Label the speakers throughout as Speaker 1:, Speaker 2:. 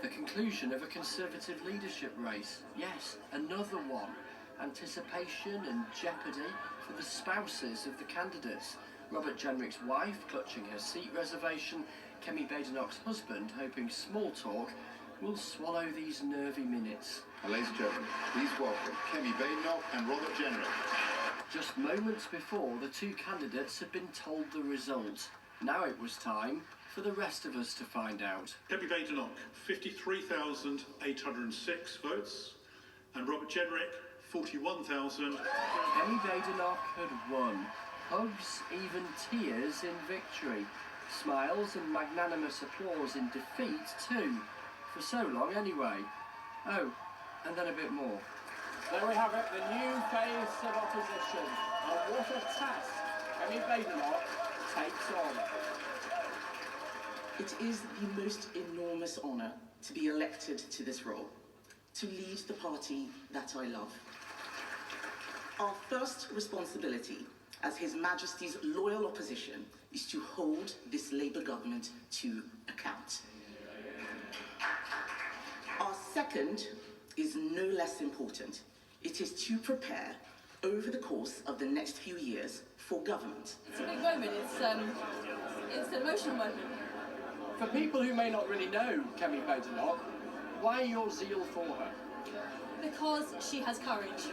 Speaker 1: The conclusion of a Conservative leadership race. Yes, another one. Anticipation and jeopardy for the spouses of the candidates. Robert Jenrick's wife clutching her seat reservation, Kemi Badenoch's husband hoping small talk will swallow these nervy minutes.
Speaker 2: Ladies and gentlemen, please welcome Kemi Badenoch and Robert Jenrick.
Speaker 1: Just moments before, the two candidates had been told the result. Now it was time for the rest of us to find out.
Speaker 3: Kemi Badenoch, 53,806 votes, and Robert Jenrick, 41,000.
Speaker 1: Kemi Badenoch had won. Hugs, even tears in victory. Smiles and magnanimous applause in defeat too. For so long anyway. Oh, and then a bit more. There we have it, the new face of opposition. And what a task Kemi Badenoch takes on.
Speaker 4: It is the most enormous honour to be elected to this role, to lead the party that I love. Our first responsibility as His Majesty's loyal opposition is to hold this Labour government to account. Our second is no less important. It is to prepare over the course of the next few years for government.
Speaker 5: It's a big moment, it's an emotional moment.
Speaker 1: For people who may not really know Kemi Badenoch, why your zeal for her?
Speaker 5: Because she has courage,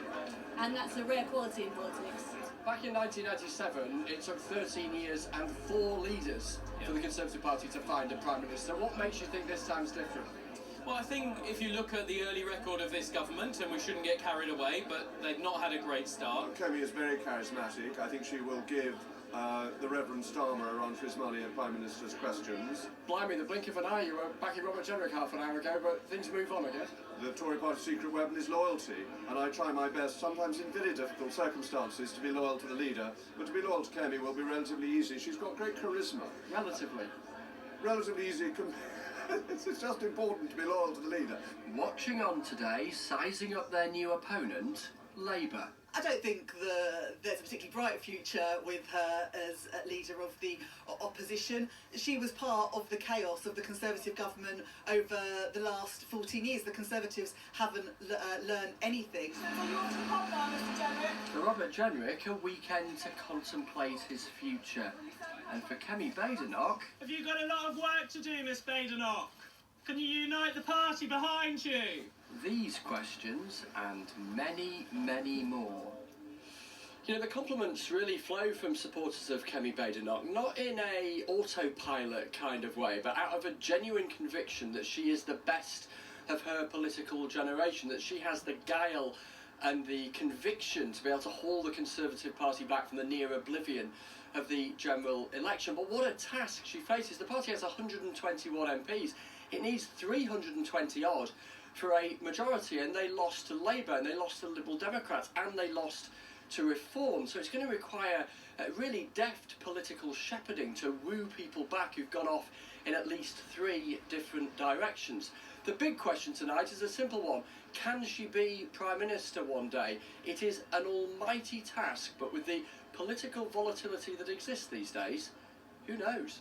Speaker 5: and that's a rare quality in politics.
Speaker 1: Back in 1997, it took 13 years and 4 leaders for the Conservative Party to find a Prime Minister. What makes you think this time's different?
Speaker 6: Well, I think if you look at the early record of this government, and we shouldn't get carried away, but they've not had a great start.
Speaker 7: Kemi is very charismatic. I think she will give the Reverend Starmer a run for his money at Prime Minister's questions.
Speaker 1: Blimey, the blink of an eye, you were backing Robert Jenrick half an hour ago, but things move on, I guess.
Speaker 7: The Tory party's secret weapon is loyalty, and I try my best, sometimes in very difficult circumstances, to be loyal to the leader. But to be loyal to Kemi will be relatively easy. She's got great charisma.
Speaker 1: Relatively.
Speaker 7: Relatively easy. It's just important to be loyal to the leader.
Speaker 1: Watching on today, sizing up their new opponent, Labour.
Speaker 8: I don't think there's a particularly bright future with her as leader of the opposition. She was part of the chaos of the Conservative government over the last 14 years. The Conservatives haven't learned anything.
Speaker 1: For Robert Jenrick, a weekend to contemplate his future. And for Kemi Badenoch...
Speaker 9: Have you got a lot of work to do, Miss Badenoch? Can you unite the party behind you?
Speaker 1: These questions and many, many more. You know, the compliments really flow from supporters of Kemi Badenoch, not in a autopilot kind of way, but out of a genuine conviction that she is the best of her political generation, that she has the guile and the conviction to be able to haul the Conservative Party back from the near oblivion of the general election. But what a task she faces. The party has 121 MPs. It needs 320 odd for a majority, and they lost to Labour, and they lost to the Liberal Democrats, and they lost to Reform. So it's going to require really deft political shepherding to woo people back who've gone off in at least 3 different directions. The big question tonight is a simple one. Can she be Prime Minister one day? It is an almighty task, but with the political volatility that exists these days, who knows?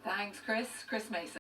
Speaker 10: Thanks, Chris. Chris Mason.